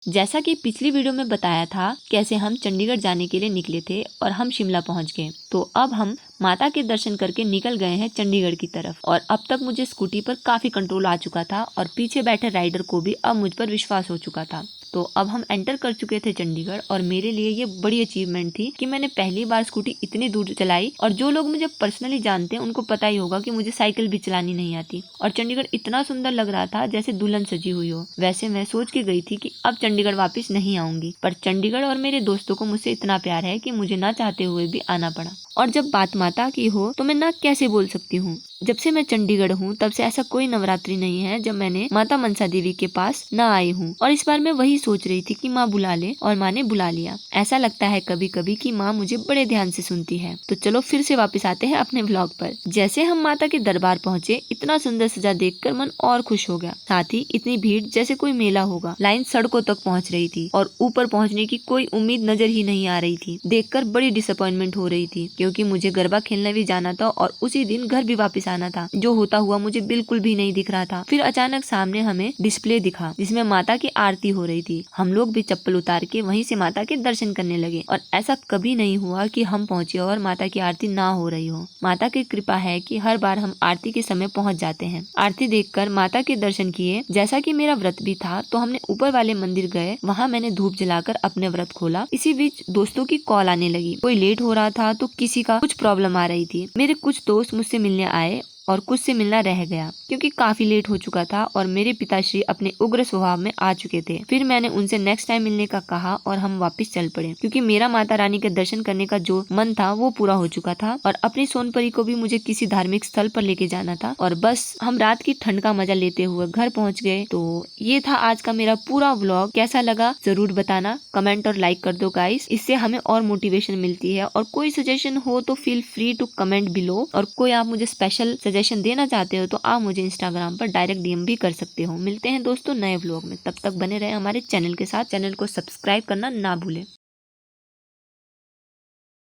जैसा कि पिछली वीडियो में बताया था कैसे हम चंडीगढ़ जाने के लिए निकले थे और हम शिमला पहुंच गए। तो अब हम माता के दर्शन करके निकल गए हैं चंडीगढ़ की तरफ। और अब तक मुझे स्कूटी पर काफी कंट्रोल आ चुका था और पीछे बैठे राइडर को भी अब मुझ पर विश्वास हो चुका था। तो अब हम एंटर कर चुके थे चंडीगढ़ और मेरे लिए ये बड़ी अचीवमेंट थी कि मैंने पहली बार स्कूटी इतनी दूर चलाई। और जो लोग मुझे पर्सनली जानते हैं उनको पता ही होगा कि मुझे साइकिल भी चलानी नहीं आती। और चंडीगढ़ इतना सुंदर लग रहा था जैसे दुल्हन सजी हुई हो। वैसे मैं सोच के गई थी कि अब चंडीगढ़ वापस नहीं आऊंगी, पर चंडीगढ़ और मेरे दोस्तों को मुझसे इतना प्यार है कि मुझे ना चाहते हुए भी आना पड़ा। और जब बात माता की हो तो मैं ना कैसे बोल सकती हूँ। जब से मैं चंडीगढ़ हूँ तब से ऐसा कोई नवरात्रि नहीं है जब मैंने माता मनसा देवी के पास न आई हूँ। और इस बार मैं वही सोच रही थी कि माँ बुला ले, और माँ ने बुला लिया। ऐसा लगता है कभी कभी कि माँ मुझे बड़े ध्यान से सुनती है। तो चलो फिर से वापस आते हैं अपने व्लॉग पर। जैसे हम माता के दरबार पहुँचे, इतना सुंदर सजा देखकर मन और खुश हो गया। साथ ही इतनी भीड़ जैसे कोई मेला होगा। लाइन सड़कों तक पहुँच रही थी और ऊपर पहुँचने की कोई उम्मीद नजर ही नहीं आ रही थी। देखकर बड़ी डिसअपॉइंटमेंट हो रही थी क्योंकि मुझे गरबा खेलने भी जाना था और उसी दिन घर भी वापस आना था। जो होता हुआ मुझे बिल्कुल भी नहीं दिख रहा था। फिर अचानक सामने हमें डिस्प्ले दिखा जिसमें माता की आरती हो रही थी। हम लोग भी चप्पल उतार के वहीं से माता के दर्शन करने लगे। और ऐसा कभी नहीं हुआ कि हम पहुंचे और माता की आरती ना हो रही हो। माता की कृपा है कि हर बार हम आरती के समय पहुंच जाते हैं। आरती देखकर माता के दर्शन किए। जैसा कि मेरा व्रत भी था तो हमने ऊपर वाले मंदिर गए। वहाँ मैंने धूप जलाकर अपने व्रत खोला। इसी बीच दोस्तों की कॉल आने लगी। कोई लेट हो रहा था तो किसी का कुछ प्रॉब्लम आ रही थी। मेरे कुछ दोस्त मुझसे मिलने आए और कुछ से मिलना रह गया क्योंकि काफी लेट हो चुका था और मेरे पिताश्री अपने उग्र स्वभाव में आ चुके थे। फिर मैंने उनसे नेक्स्ट टाइम मिलने का कहा और हम वापस चल पड़े क्योंकि मेरा माता रानी के दर्शन करने का जो मन था वो पूरा हो चुका था। और अपनी सोनपरी को भी मुझे किसी धार्मिक स्थल पर लेके जाना था। और बस हम रात की ठंड का मजा लेते हुए घर पहुँच गए। तो ये था आज का मेरा पूरा व्लॉग। कैसा लगा जरूर बताना, कमेंट और लाइक कर दो गाइस। इससे हमें और मोटिवेशन मिलती है। और कोई सजेशन हो तो feel free to comment below. और कोई आप मुझे स्पेशल सजेशन देना चाहते हो तो आप मुझे इंस्टाग्राम पर डायरेक्ट डीएम भी कर सकते हो। मिलते हैं दोस्तों नए व्लॉग में, तब तक बने रहे हमारे चैनल के साथ। चैनल को सब्सक्राइब करना ना भूलें।